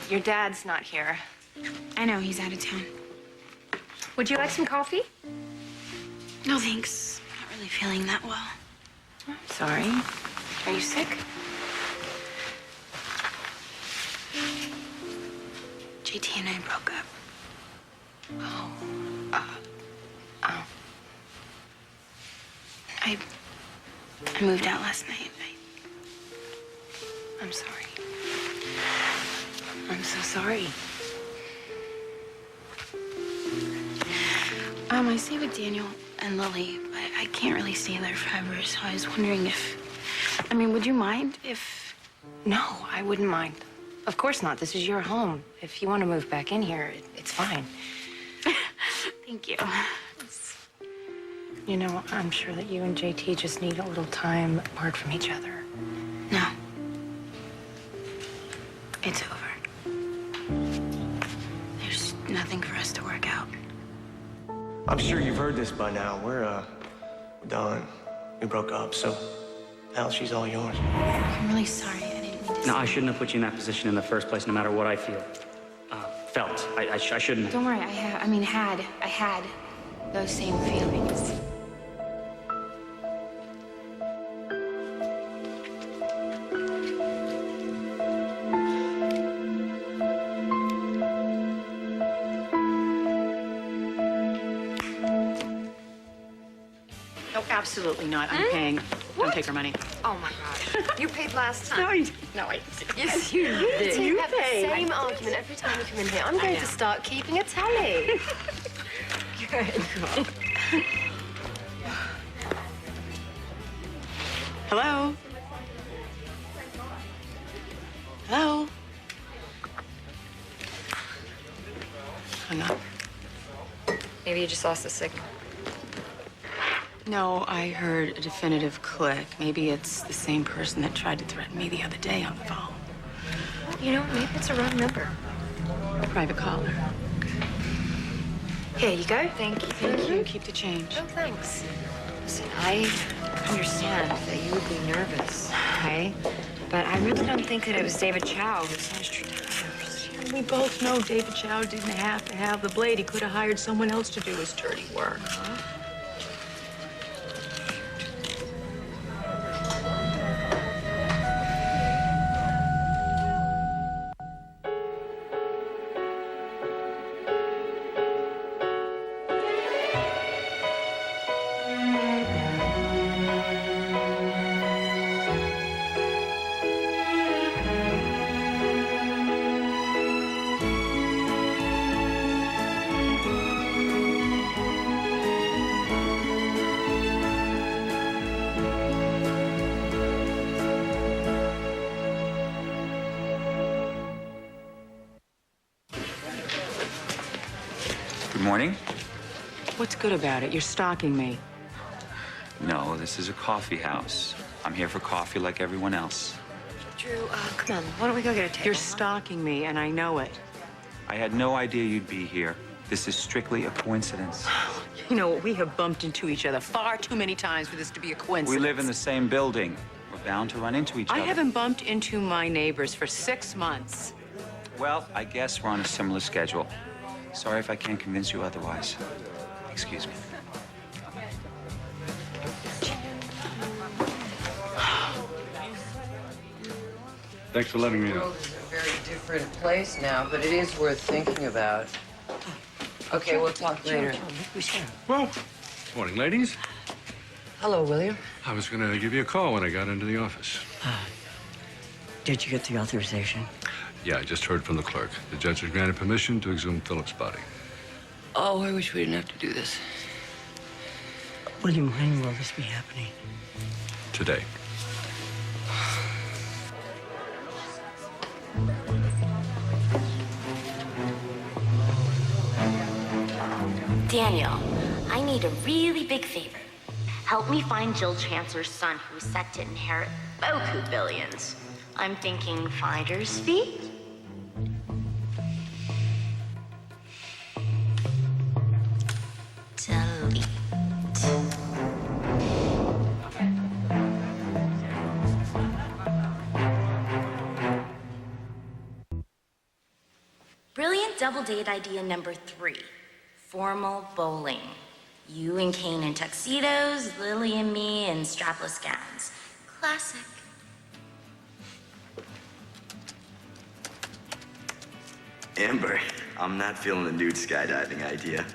Your dad's not here. I know, he's out of town. Would you like some coffee? No, thanks. Not really feeling that well. I'm sorry. Are you sick? JT and I broke up. Oh. I moved out last night. I'm sorry. I'm so sorry. I stay with Daniel and Lily, but I can't really stay there forever, so I was wondering if... would you mind if... No, I wouldn't mind. Of course not. This is your home. If you want to move back in here, it's fine. Thank you. You know, I'm sure that you and JT just need a little time apart from each other. No. It's over. There's nothing for us to work out. I'm sure you've heard this by now. We're done. We broke up, so now she's all yours. I'm really sorry. I didn't mean to No, I shouldn't have put you in that position in the first place, no matter what I feel. Felt. I shouldn't. Don't worry, I had those same feelings. No, absolutely not. I'm paying. Don't take her money. Oh, my gosh. You paid last time. No, I didn't. Yes, you did. You have the paid. same argument every time you come in here. I'm going to start keeping a tally. Good. Hello? Hello? Hung up. Maybe you just lost the signal. No, I heard a definitive click. Maybe it's the same person that tried to threaten me the other day on the phone. You know, maybe it's a wrong number. Private caller. Here you go. Thank you. Thank you. Keep the change. Oh, thanks. Listen, I understand that you would be nervous, okay? But I really don't think that it was David Chow who slashed your tires. We both know David Chow didn't have to have the blade. He could have hired someone else to do his dirty work. Good morning. What's good about it? You're stalking me. No, this is a coffee house. I'm here for coffee like everyone else. Drew, come on. Why don't we go get a table? You're stalking me, and I know it. I had no idea you'd be here. This is strictly a coincidence. You know, we have bumped into each other far too many times for this to be a coincidence. We live in the same building. We're bound to run into each other. I haven't bumped into my neighbors for 6 months. Well, I guess we're on a similar schedule. Sorry if I can't convince you otherwise. Excuse me. Thanks for letting me The know. world is a very different place now, but it is worth thinking about. Okay, we'll talk later. Well, morning, ladies. Hello, William. I was going to give you a call when I got into the office. Did you get the authorization? Yeah, I just heard from the clerk. The judge has granted permission to exhume Philip's body. Oh, I wish we didn't have to do this. William, when will this be happening? Today. Daniel, I need a really big favor. Help me find Jill Chancellor's son who's set to inherit beaucoup billions. I'm thinking finder's fee? Delete. double date idea number 3. Formal bowling. You and Kane in tuxedos, Lily and me in strapless gowns. Classic. Amber, I'm not feeling the nude skydiving idea.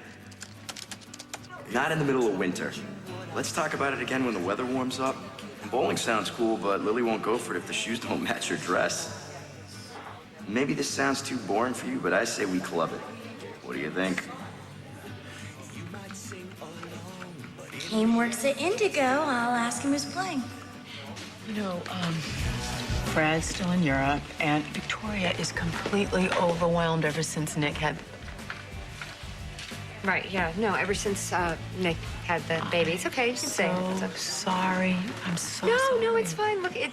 Not in the middle of winter. Let's talk about it again when the weather warms up. Bowling sounds cool, but Lily won't go for it if the shoes don't match her dress. Maybe this sounds too boring for you, but I say we club it. What do you think? Kane works at Indigo. I'll ask him who's playing. You know, Brad's still in Europe, and Victoria is completely overwhelmed ever since Nick had... Right, yeah. No, ever since Nick had the baby. It's okay. You can say it. It's okay. Sorry. I'm so No, sorry. no, it's fine. Look, it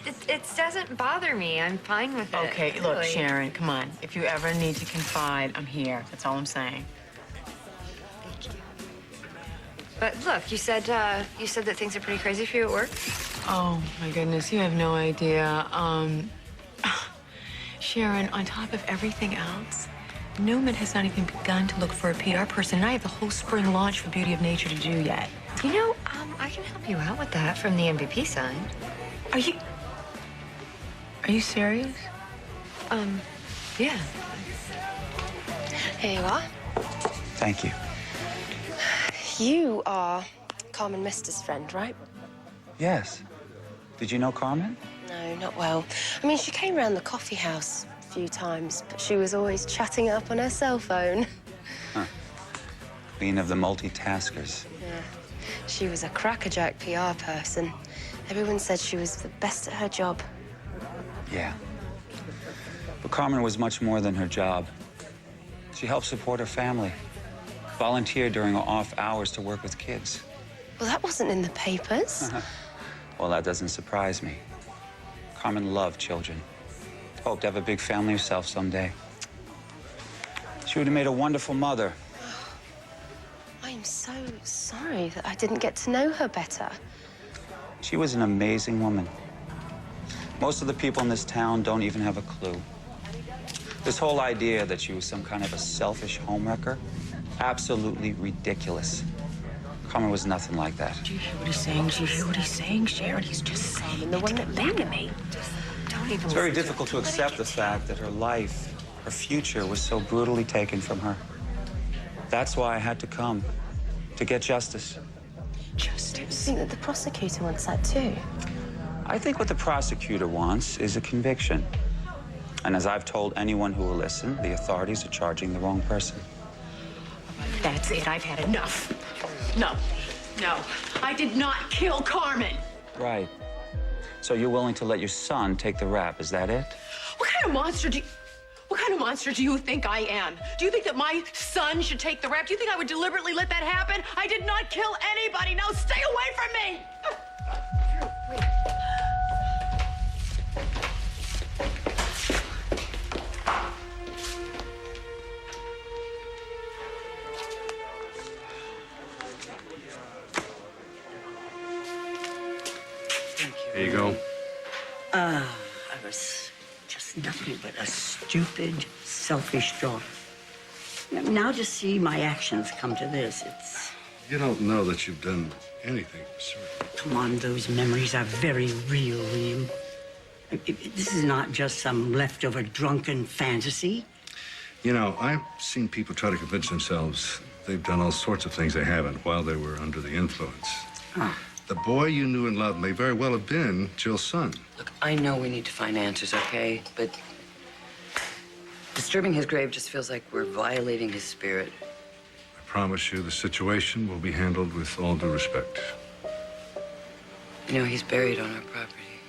doesn't bother me. I'm fine with it. Okay, look, really. Sharon, come on. If you ever need to confide, I'm here. That's all I'm saying. Thank you. But look, you said that things are pretty crazy for you at work. Oh, my goodness, you have no idea. Sharon, on top of everything else, Newman has not even begun to look for a PR person, and I have the whole spring launch for Beauty of Nature to do yet. You know, I can help you out with that from the MVP side. Are you serious? Yeah. Here you are. Thank you. You are Carmen Mister's friend, right? Yes. Did you know Carmen? No, not well. I mean, she came round the coffee house a few times, but she was always chatting it up on her cell phone. Huh. Queen of the multitaskers. Yeah. She was a crackerjack PR person. Everyone said she was the best at her job. Yeah. But Carmen was much more than her job. She helped support her family, volunteered during her off hours to work with kids. Well, that wasn't in the papers. Well, that doesn't surprise me. Carmen loved children. Hoped to have a big family herself someday. She would have made a wonderful mother. I am so sorry that I didn't get to know her better. She was an amazing woman. Most of the people in this town don't even have a clue. This whole idea that she was some kind of a selfish homewrecker, absolutely ridiculous. Carmen was nothing like that. Do you hear what he's saying? Do you hear what he's saying, Sharon? He's just saying the one that back at me. Don't even. It's very difficult to accept the fact that her life, her future, was so brutally taken from her. That's why I had to come, to get justice. I think that the prosecutor wants that too. I think what the prosecutor wants is a conviction. And as I've told anyone who will listen, the authorities are charging the wrong person. That's it. I've had enough. No. I did not kill Carmen. Right. So you're willing to let your son take the rap, is that it? What kind of monster do you think I am? Do you think that my son should take the rap? Do you think I would deliberately let that happen? I did not kill anybody. Now stay away from me. Here you go. I was just nothing but a stupid, selfish daughter. Now to see my actions come to this, it's... You don't know that you've done anything for certain. Come on, those memories are very real, Liam. This is not just some leftover drunken fantasy. You know, I've seen people try to convince themselves they've done all sorts of things they haven't while they were under the influence. The boy you knew and loved may very well have been Jill's son. Look, I know we need to find answers, okay? But disturbing his grave just feels like we're violating his spirit. I promise you the situation will be handled with all due respect. You know, he's buried on our property.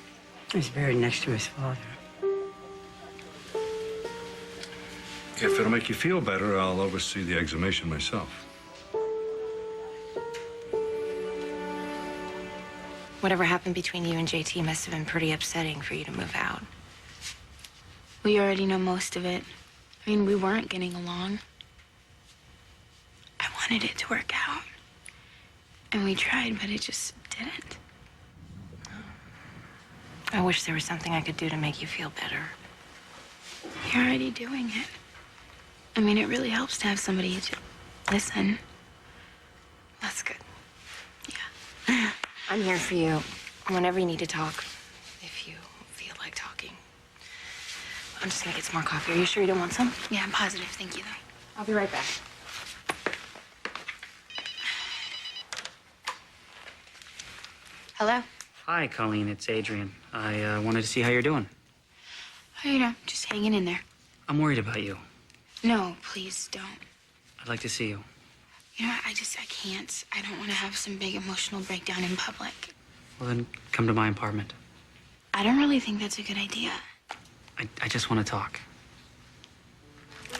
He's buried next to his father. If it'll make you feel better, I'll oversee the exhumation myself. Whatever happened between you and JT must have been pretty upsetting for you to move out. We already know most of it. I mean, we weren't getting along. I wanted it to work out. And we tried, but it just didn't. I wish there was something I could do to make you feel better. You're already doing it. I mean, it really helps to have somebody to listen. That's good. Yeah. I'm here for you whenever you need to talk, if you feel like talking. I'm just gonna get some more coffee. Are you sure you don't want some? Yeah, I'm positive. Thank you, though. I'll be right back. Hello? Hi, Colleen. It's Adrian. I wanted to see how you're doing. Oh, you know, just hanging in there. I'm worried about you. No, please don't. I'd like to see you. You know, I can't. I don't want to have some big emotional breakdown in public. Well, then come to my apartment. I don't really think that's a good idea. I just want to talk.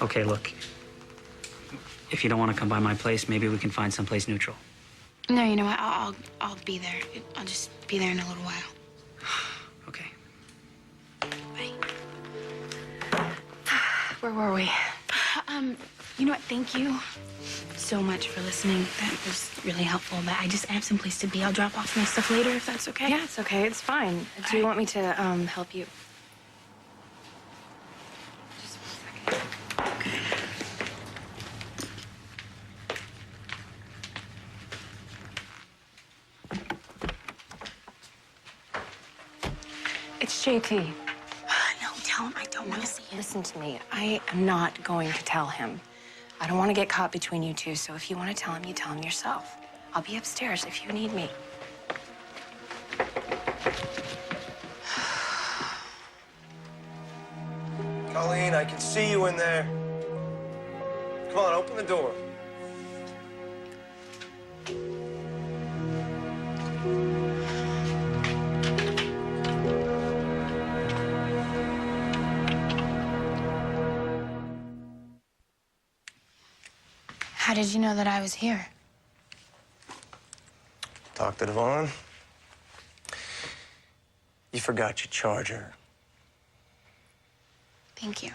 Okay, look. If you don't want to come by my place, maybe we can find someplace neutral. No, you know what? I'll be there. I'll just be there in a little while. Okay. Bye. Where were we? You know what? Thank you so much for listening. That was really helpful. But I have some place to be. I'll drop off my stuff later if that's okay. Yeah, it's okay. It's fine. Do you want me to help you? Just 1 second. Okay. It's JT. No, tell him I don't want to see him. Listen to me. I am not going to tell him. I don't want to get caught between you two, so if you want to tell him, you tell him yourself. I'll be upstairs if you need me. Colleen, I can see you in there. Come on, open the door. How did you know that I was here? Talk to Devon. You forgot your charger. Thank you.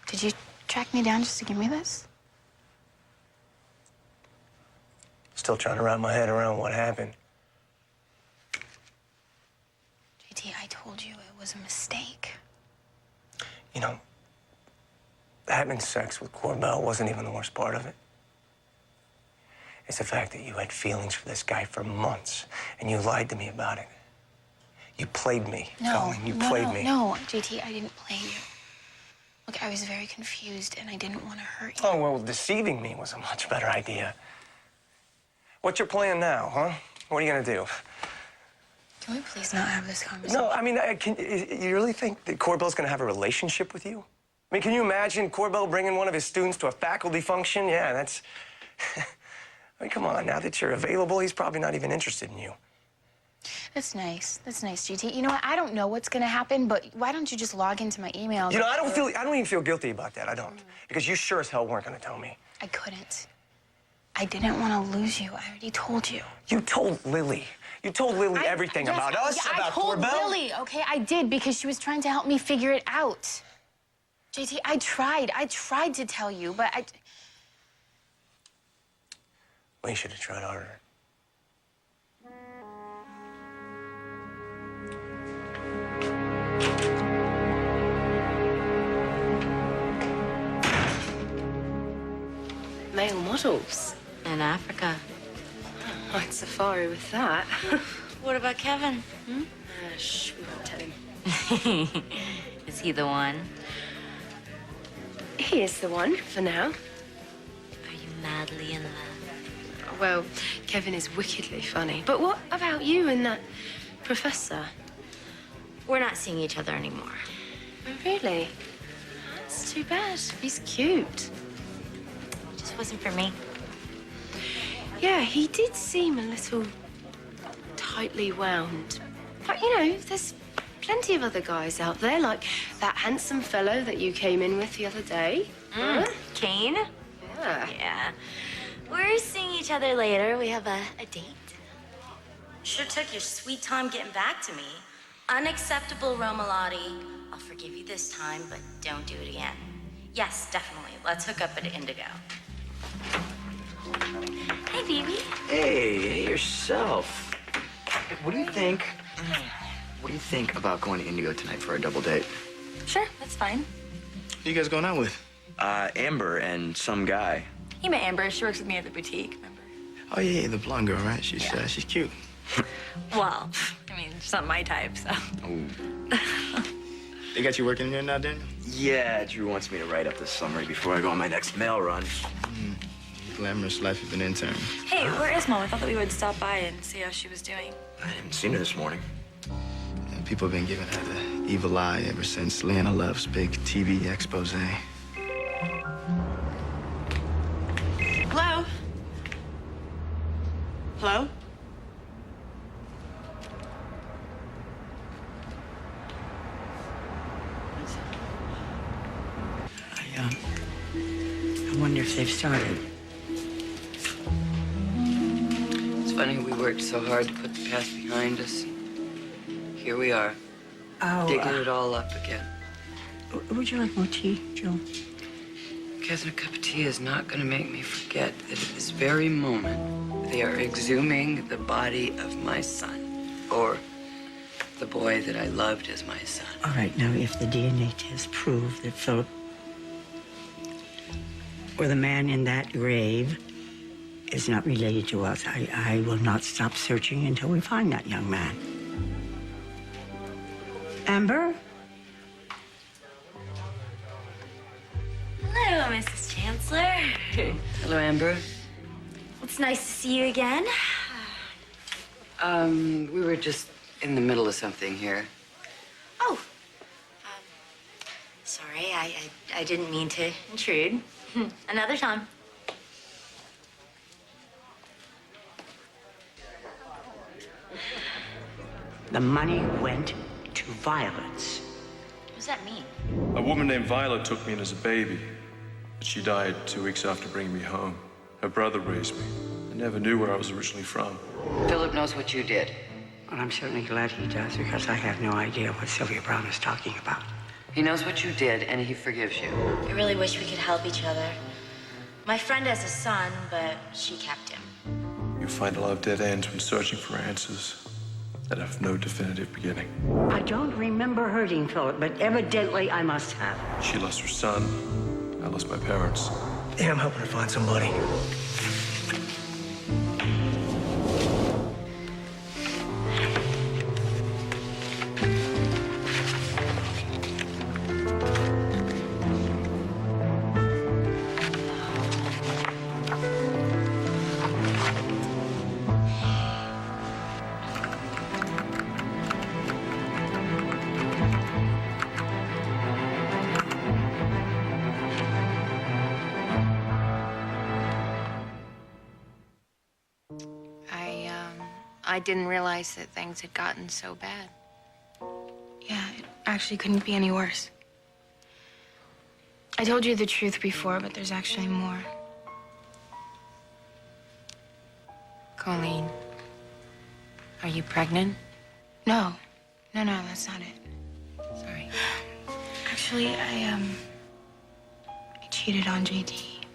Did you track me down just to give me this? Still trying to wrap my head around what happened. JT, I told you it was a mistake. You know, having sex with Corbell wasn't even the worst part of it. It's the fact that you had feelings for this guy for months, and you lied to me about it. You played me, Colleen. You played me. No, JT, I didn't play you. Look, I was very confused, and I didn't want to hurt you. Oh, well, deceiving me was a much better idea. What's your plan now, huh? What are you gonna do? Can we please not have this conversation? No, I mean, you really think that Corbell's gonna have a relationship with you? I mean, can you imagine Corbell bringing one of his students to a faculty function? Yeah, that's... I mean, come on, now that you're available, he's probably not even interested in you. That's nice. That's nice, GT. You know what? I don't know what's gonna happen, but why don't you just log into my email? You know, I don't even feel guilty about that. I don't. Because you sure as hell weren't gonna tell me. I couldn't. I didn't want to lose you. I already told you. You told Lily. You told Lily everything about us, about Corbell. I told Lily, okay? I did, because she was trying to help me figure it out. JT, I tried to tell you, but Well, you should have tried harder. Male models. In Africa. I'd safari with that. What about Kevin? Shh, we won't tell him. Is he the one? He is the one, for now. Are you madly in love? Well, Kevin is wickedly funny. But what about you and that professor? We're not seeing each other anymore. Oh, really? That's too bad. He's cute. It just wasn't for me. Yeah, he did seem a little tightly wound. But, you know, there's plenty of other guys out there, like that handsome fellow that you came in with the other day. Kane? Yeah. Yeah. We're seeing each other later. We have a date. Sure took your sweet time getting back to me. Unacceptable, Romalotti. I'll forgive you this time, but don't do it again. Yes, definitely. Let's hook up at Indigo. Hey, baby. Hey yourself. What do you think? What do you think about going to Indigo tonight for a double date? Sure, that's fine. Who you guys going out with? Amber and some guy. You met Amber. She works with me at the boutique, remember? Oh, yeah, the blonde girl, right? She's cute. Well, I mean, she's not my type, so. They got you working here now, Daniel? Yeah, Drew wants me to write up this summary before I go on my next mail run. Glamorous life of an intern. Hey, where is Mom? I thought that we would stop by and see how she was doing. I haven't seen her this morning. And people have been giving her the evil eye ever since Leanna Love's big TV expose. Hello? Hello? I wonder if they've started. It's funny, we worked so hard to put the past behind us. Here we are, digging it all up again. Would you like more tea, Joe? Catherine, a cup of tea is not going to make me forget that at this very moment, they are exhuming the body of my son, or the boy that I loved as my son. All right, now, if the DNA test proved that Philip or the man in that grave is not related to us, I will not stop searching until we find that young man. Amber? Hello, Mrs. Chancellor. Hello, Amber. It's nice to see you again. We were just in the middle of something here. Oh. Sorry, I didn't mean to intrude. Another time. The money went to violence. What does that mean? A woman named Violet took me in as a baby, but she died 2 weeks after bringing me home. Her brother raised me. I never knew where I was originally from. Philip knows what you did. Well, I'm certainly glad he does, because I have no idea what Sylvia Brown is talking about. He knows what you did, and he forgives you. I really wish we could help each other. My friend has a son, but she kept him. You find a lot of dead ends when searching for answers that have no definitive beginning. I don't remember hurting Philip, but evidently I must have. She lost her son. I lost my parents. Yeah, I'm helping her find somebody. I didn't realize that things had gotten so bad. Yeah, it actually couldn't be any worse. I told you the truth before, but there's actually more. Colleen, are you pregnant? No, that's not it. Sorry. Actually, I cheated on JT.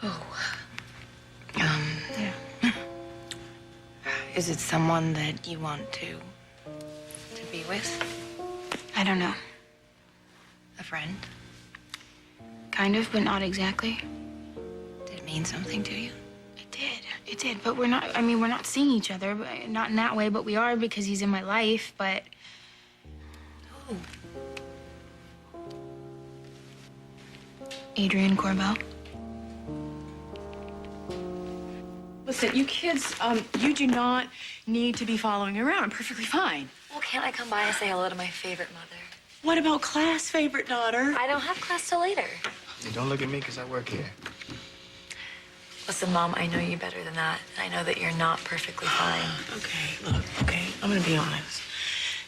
Oh. Yeah. Is it someone that you want to be with? I don't know. A friend? Kind of, but not exactly. Did it mean something to you? It did, but we're not seeing each other, not in that way, but we are because he's in my life, but... Who? Adrian Corbell. Listen, you kids, you do not need to be following around. I'm perfectly fine. Well, can't I come by and say hello to my favorite mother? What about class, favorite daughter? I don't have class till later. Hey, don't look at me, because I work here. Listen, Mom, I know you better than that. I know that you're not perfectly fine. Okay, I'm gonna be honest.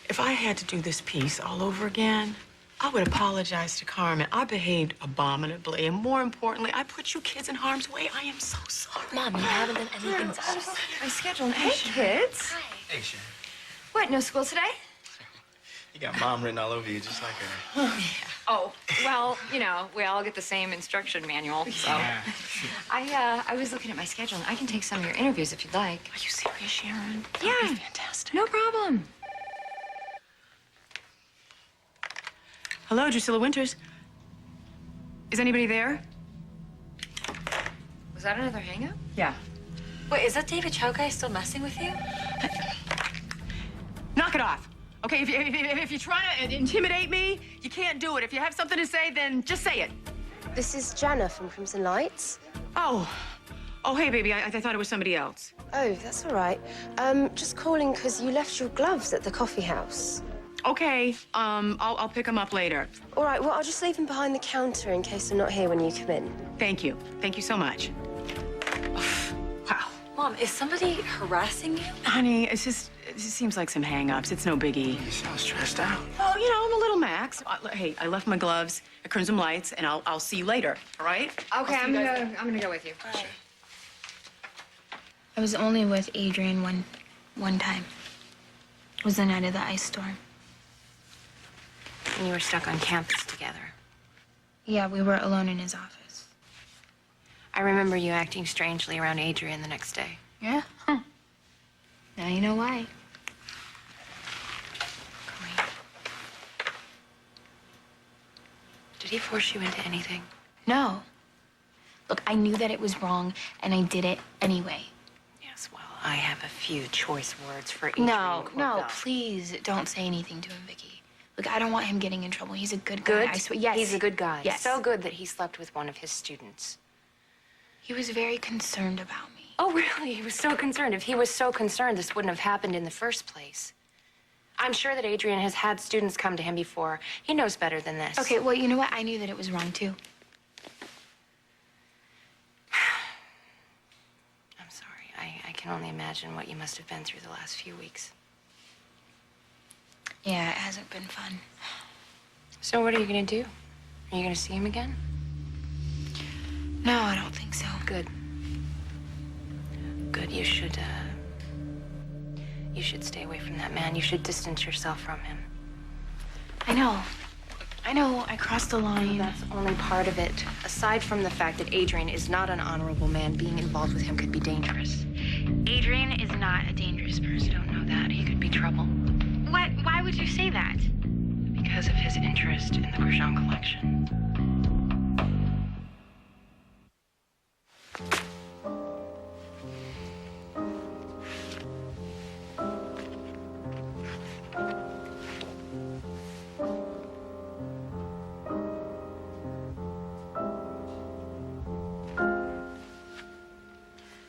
If I had to do this piece all over again, I would apologize to Carmen. I behaved abominably, and more importantly, I put you kids in harm's way. I am so sorry. Mom, you haven't done anything to us. My schedule. Hey, kids. Hi. Hey, Sharon. What, no school today? You got Mom written all over you, just like her. Oh, well, you know, we all get the same instruction manual, so. Yeah. I was looking at my schedule, and I can take some of your interviews if you'd like. Are you serious, Sharon? Yeah. That'd be fantastic. No problem. Hello, Drusilla Winters. Is anybody there? Was that another hang-up? Yeah. Wait, is that David Chow guy still messing with you? Knock it off. Okay, if you're trying to intimidate me, you can't do it. If you have something to say, then just say it. This is Jana from Crimson Lights. Oh, hey, baby, I thought it was somebody else. Oh, that's all right. Just calling because you left your gloves at the coffee house. Okay, I'll pick them up later. All right, well, I'll just leave them behind the counter in case I'm not here when you come in. Thank you. Thank you so much. Wow. Mom, is somebody harassing you? Honey, it just seems like some hang-ups. It's no biggie. You sound stressed out. Well, you know, I'm a little Max. Hey, I left my gloves at Crimson Lights, and I'll see you later, all right? Okay, I'm gonna go with you. Sure. I was only with Adrian one time. It was the night of the ice storm. And you were stuck on campus together. Yeah, we were alone in his office. I remember you acting strangely around Adrian the next day. Yeah? Huh. Now you know why. Colleen. Did he force you into anything? No. Look, I knew that it was wrong, and I did it anyway. Yes, well, I have a few choice words for Adrian. No, Corbell. please don't say anything to him, Vicky. Look, I don't want him getting in trouble. He's a good guy. Good? I swear. Yes. He's a good guy. Yes. So good that he slept with one of his students. He was very concerned about me. Oh, really? He was so concerned. If he was so concerned, this wouldn't have happened in the first place. I'm sure that Adrian has had students come to him before. He knows better than this. Okay, well, you know what? I knew that it was wrong, too. I'm sorry. I can only imagine what you must have been through the last few weeks. Yeah, it hasn't been fun. So what are you going to do? Are you going to see him again? No, I don't think so. Good. Good. You should stay away from that man. You should distance yourself from him. I know. I crossed the line. That's only part of it. Aside from the fact that Adrian is not an honorable man, being involved with him could be dangerous. Adrian is not a dangerous person. You don't know that. He could be trouble. What? Why would you say that? Because of his interest in the Grosjean collection.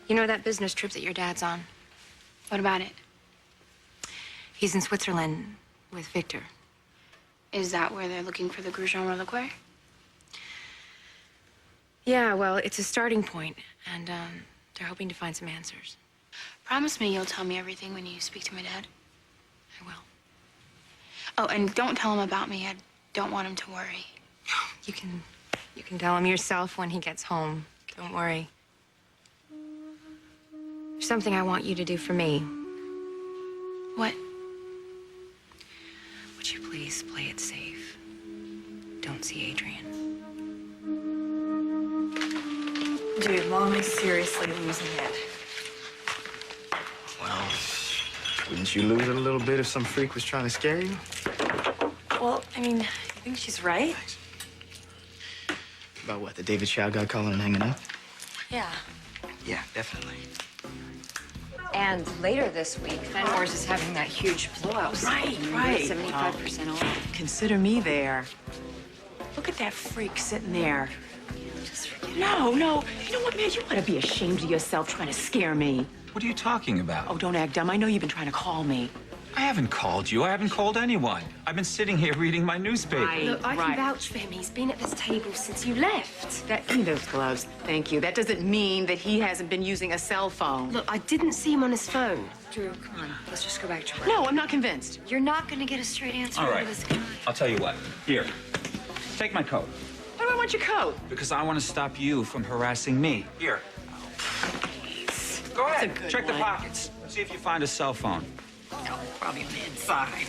You know that business trip that your dad's on? What about it? He's in Switzerland with Victor. Is that where they're looking for the Grosjean reliquary? Yeah, well, it's a starting point, and they're hoping to find some answers. Promise me you'll tell me everything when you speak to my dad. I will. Oh, and don't tell him about me. I don't want him to worry. You can tell him yourself when he gets home. Don't worry. There's something I want you to do for me. What? Would you please play it safe? Don't see Adrian. Dude, Mom is seriously losing it. Well, wouldn't you lose it a little bit if some freak was trying to scare you? Well, I mean, you think she's right? About what, the David Chow guy calling and hanging up? Yeah. Yeah, definitely. And later this week, Fenwor's is having that huge blowout. Right. 75% off. Consider me there. Look at that freak sitting there. Just forget it. No. You know what, man? You ought to be ashamed of yourself trying to scare me. What are you talking about? Oh, don't act dumb. I know you've been trying to call me. I haven't called you. I haven't called anyone. I've been sitting here reading my newspaper. Right. Look, I can vouch for him. He's been at this table since you left. Give me those gloves. Thank you. That doesn't mean that he hasn't been using a cell phone. Look, I didn't see him on his phone. Drew, come on. Let's just go back to work. No, I'm not convinced. You're not going to get a straight answer All out right. of this guy. I'll tell you what. Here, take my coat. Why do I want your coat? Because I want to stop you from harassing me. Here. Go ahead. That's a good Check the one. pockets. See if you find a cell phone. Oh, probably on the inside.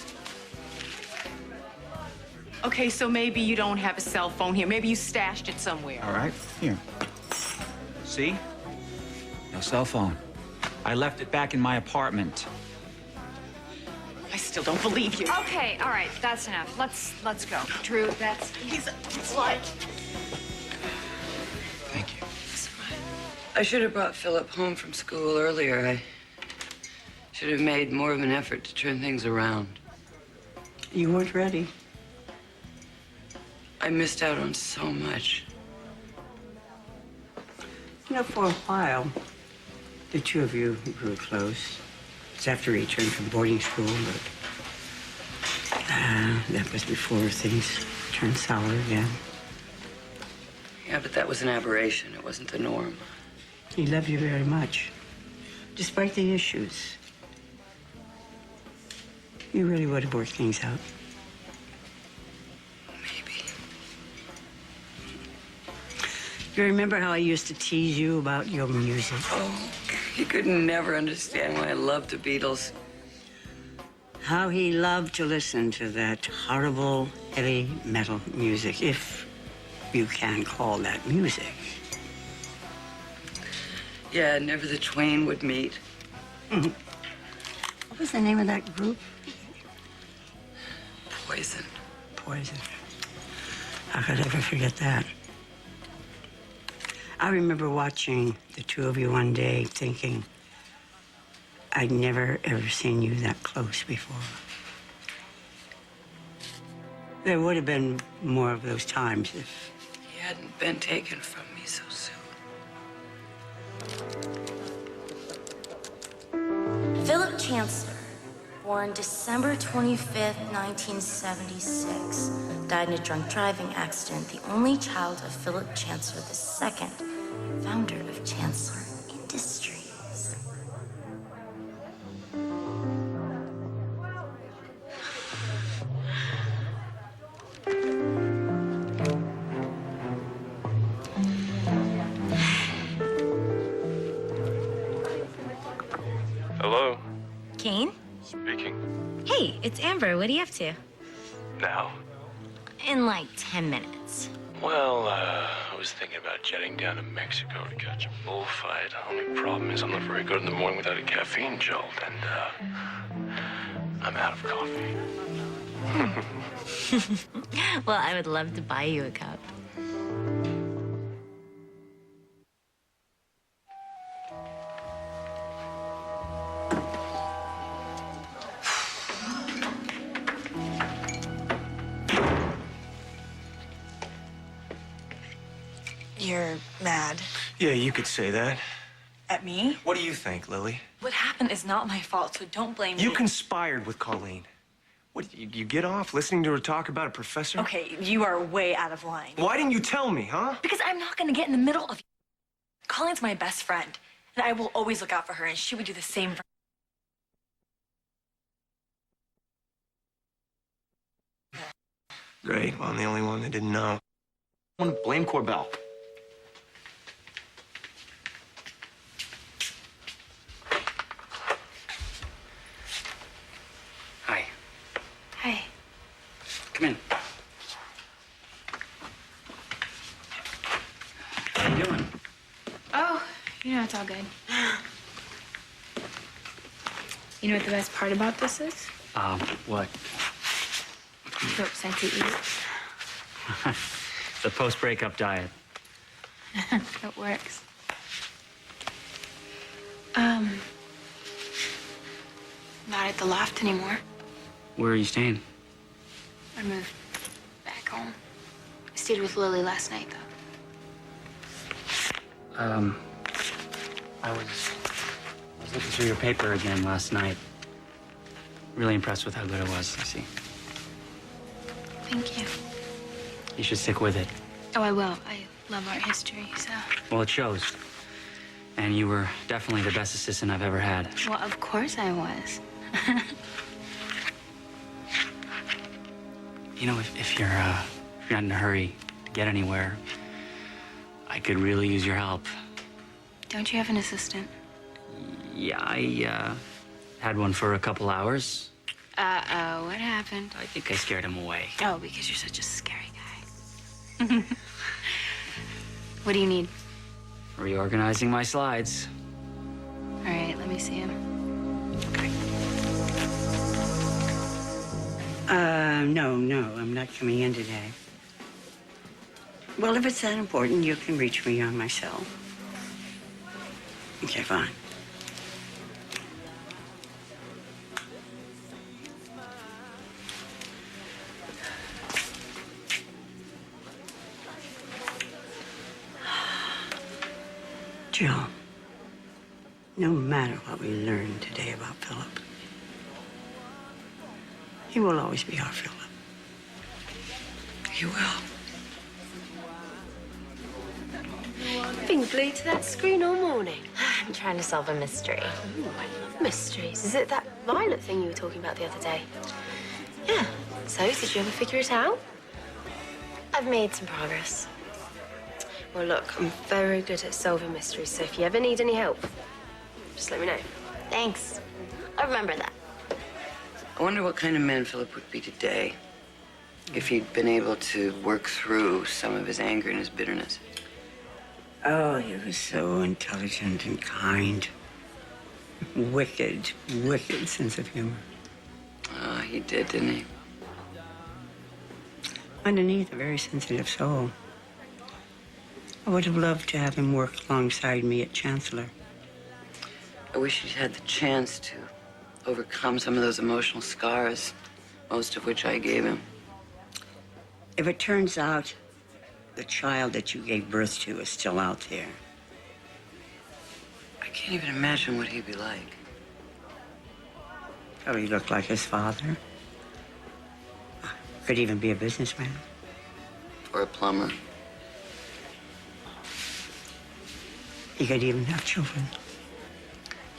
Okay, so maybe you don't have a cell phone here. Maybe you stashed it somewhere. All right. Here. See? No cell phone. I left it back in my apartment. still don't believe you. Okay, all right, that's enough. Let's go. Drew, that's... He's like... Thank you. I should have brought Philip home from school earlier. I should have made more of an effort to turn things around. You weren't ready. I missed out on so much. You know, for a while, the two of you grew close. It's after he returned from boarding school, but that was before things turned sour again. Yeah, but that was an aberration. It wasn't the norm. He loved you very much, despite the issues. You really would have worked things out. Maybe. You remember how I used to tease you about your music? Oh, he could never understand why I loved the Beatles. How he loved to listen to that horrible, heavy metal music, if you can call that music. Yeah, never the twain would meet. What was the name of that group? Poison. Poison. How could I ever forget that? I remember watching the two of you one day thinking, I'd never, ever seen you that close before. There would have been more of those times if... He hadn't been taken from me so soon. Philip Chancellor, born December 25th, 1976, died in a drunk driving accident, the only child of Philip Chancellor II, founder of Chancellor Industries. Hello? Kane? Speaking. Hey, it's Amber. What are you up to? Now? In like 10 minutes. Well, I was thinking about jetting down to Mexico to catch a bullfight. Only problem is I'm not very good in the morning without a caffeine jolt, and, I'm out of coffee. Well, I would love to buy you a cup. You're mad. Yeah, you could say that. At me? What do you think, Lily? What happened is not my fault, so don't blame me. You conspired with Colleen. What, you get off listening to her talk about a professor? Okay, you are way out of line. Why didn't you tell me, huh? Because I'm not gonna get in the middle of... Colleen's my best friend, and I will always look out for her, and she would do the same for... Great. Well, I'm the only one that didn't know. I want to blame Corbell. Hi. Hi. Come in. How you doing? Oh, you know, it's all good. You know what the best part about this is? What? Philip sent to eat. The post-breakup diet. It works. Not at the loft anymore. Where are you staying? I moved back home. I stayed with Lily last night, though. I was looking through your paper again last night. Really impressed with how good it was, I see. Thank you. You should stick with it. Oh, I will. I love art history, so... Well, it shows. And you were definitely the best assistant I've ever had. Well, of course I was. You know, if you're not in a hurry to get anywhere, I could really use your help. Don't you have an assistant? Yeah, I had one for a couple hours. Uh-oh, what happened? I think I scared him away. Oh, because you're such a scary guy. What do you need? Reorganizing my slides. All right, let me see him. Okay. No, I'm not coming in today. Well, if it's that important, you can reach me on my cell. Okay, fine. Jill, no matter what we learn today about Philip, he will always be our Philip. He will. You've been glued to that screen all morning. I'm trying to solve a mystery. Ooh, I love mysteries. Is it that Violet thing you were talking about the other day? Yeah, So, did you ever figure it out? I've made some progress. Well, look, I'm very good at solving mysteries, so if you ever need any help, just let me know. Thanks. I'll remember that. I wonder what kind of man Philip would be today if he'd been able to work through some of his anger and his bitterness. Oh, he was so intelligent and kind. Wicked sense of humor. Oh, he did, didn't he? Underneath, a very sensitive soul. I would have loved to have him work alongside me at Chancellor. I wish he'd had the chance to overcome some of those emotional scars, most of which I gave him. If it turns out the child that you gave birth to is still out there, I can't even imagine what he'd be like. probably look like his father. Could even be a businessman. Or a plumber. He could even have children.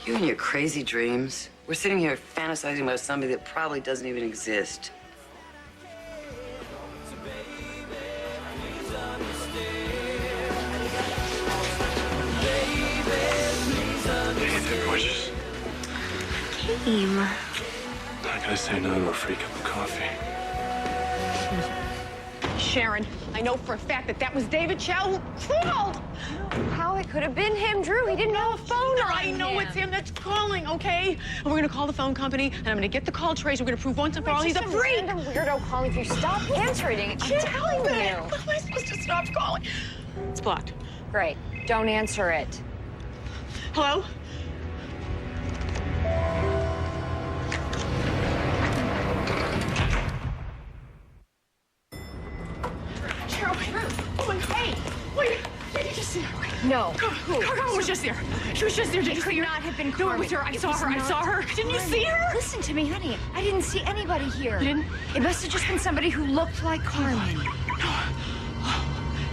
You and your crazy dreams. We're sitting here fantasizing about somebody that probably doesn't even exist. Hey there, gorgeous. Came. Not gonna say no to a free cup of coffee. Sharon, I know for a fact that that was David Chow who called. How it could have been him, Drew. He didn't have a phone on I know him. it's him that's calling, okay? And we're gonna call the phone company, and I'm gonna get the call trace. We're gonna prove once and for all he's a Some freak. random weirdo calling for you. Stop answering it. I'm telling you. How am I supposed to stop calling? It's blocked. Great. Don't answer it. Hello? Cheryl, oh my God. Wait, did you just see her? No. Carmen was just there. She was just there. Did you see her? Not have been No, it was her. I saw her. I saw her. Didn't you see her? Listen to me, honey. I didn't see anybody here. You didn't? It must have just been somebody who looked like Carmen.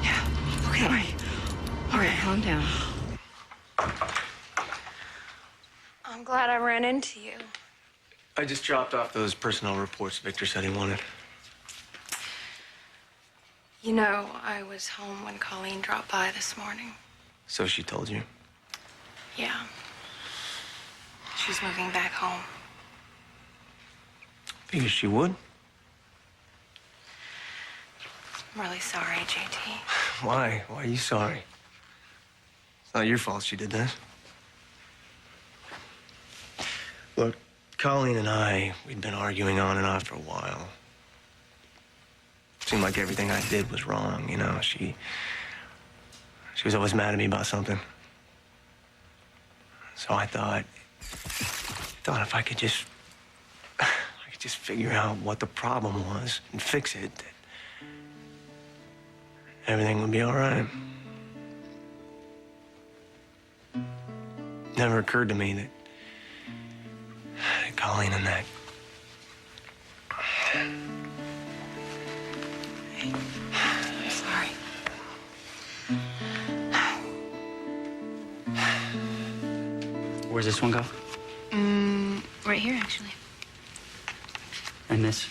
Yeah. Okay. All right, calm down. I'm glad I ran into you. I just dropped off those personnel reports Victor said he wanted. You know, I was home when Colleen dropped by this morning. So she told you. Yeah. She's moving back home. Figured she would. I'm really sorry, JT. Why? Why are you sorry? It's not your fault she did this. Look, Colleen and we'd been arguing on and off for a while. Seemed like everything I did was wrong, you know. She was always mad at me about something. So I thought if I could just figure out what the problem was and fix it, that everything would be all right. Never occurred to me that Colleen and that. I'm sorry. Where's this one go? Right here, actually. And this?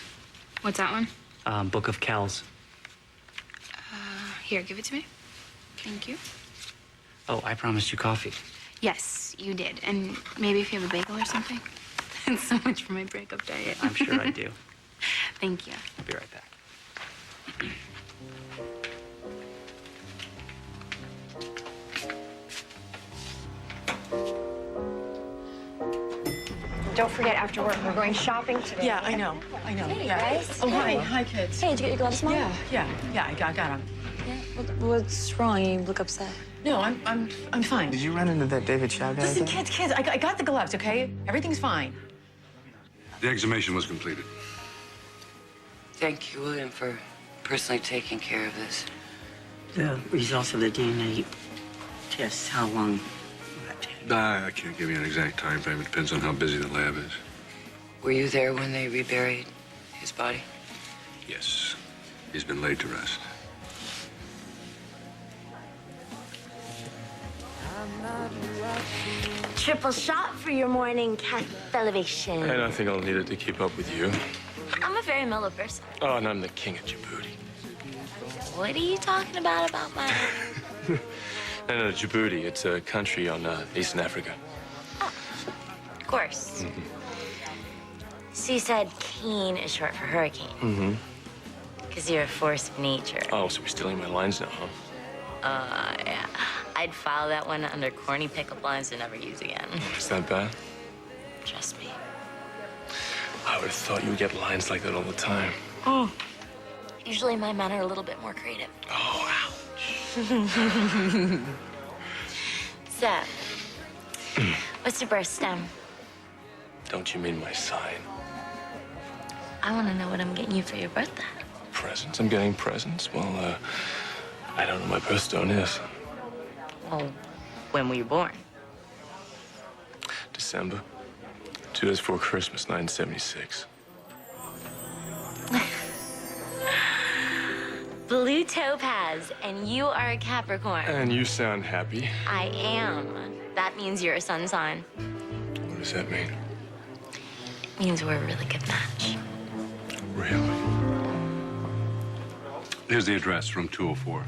What's that one? Book of Kells. Here, give it to me. Thank you. Oh, I promised you coffee. Yes, you did. And maybe if you have a bagel or something. Thanks so much for my breakup diet. I'm sure I do. Thank you. I'll be right back. don't forget after work, we're going shopping today. Yeah, I know. Hey, Yeah. guys. Oh, hi. Hey. Hi, kids. Hey, did you get your gloves, Mom? Yeah, I got them. What's wrong? You look upset. No, I'm fine. Did you run into that David Chow guy? Listen, again? kids, I got the gloves, okay? Everything's fine. The exhumation was completed. Thank you, William, for personally taking care of this. The results of the DNA test, how long will that take? I can't give you an exact time frame. It depends on how busy the lab is. Were you there when they reburied his body? Yes. He's been laid to rest. Triple shot for your morning elevation. And I think I'll need it to keep up with you. I'm a very mellow person. Oh, and I'm the king of Djibouti. What are you talking about my... No, Djibouti. It's a country on Eastern Africa. Of course. So you said Keen is short for hurricane. Mm-hmm. Because you're a force of nature. Oh, so we're stealing my lines now, huh? Yeah. I'd file that one under corny pickup lines to never use again. Is that bad? Trust me. I would have thought you would get lines like that all the time. Oh. Usually my men are a little bit more creative. Oh, So, what's your birth stem? don't you mean my sign? I want to know what I'm getting you for your birthday. Presents? I'm getting presents? Well, I don't know what my birthstone is. Well, when were you born? December. 2 days before Christmas, 1976. Blue topaz, and you are a Capricorn. And you sound happy. I am. That means you're a sun sign. What does that mean? It means we're a really good match. Really? Here's the address, room 204.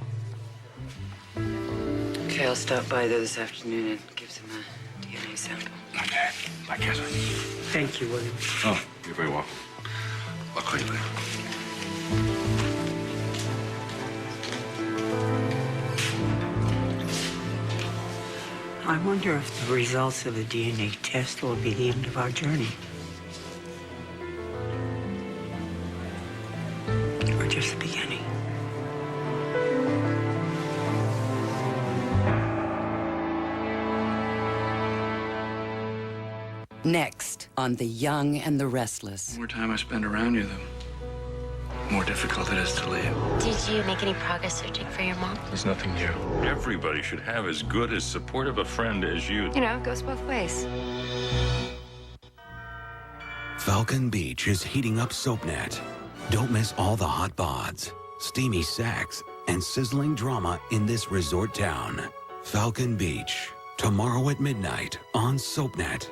Okay, I'll stop by there this afternoon and give them a DNA sample. Okay. Bye, Catherine. Thank you, William. Oh, you're very welcome. I'll call you later. I wonder if the results of the DNA test will be the end of our journey. Or just the beginning. Next on The Young and the Restless. The more time I spend around you, the more difficult it is to leave. Did you make any progress searching for your mom? There's nothing new. Everybody should have as good as supportive a friend as you. You know, it goes both ways. Falcon Beach is heating up SoapNet. Don't miss all the hot bods, steamy sex, and sizzling drama in this resort town. Falcon Beach, tomorrow at midnight on SoapNet.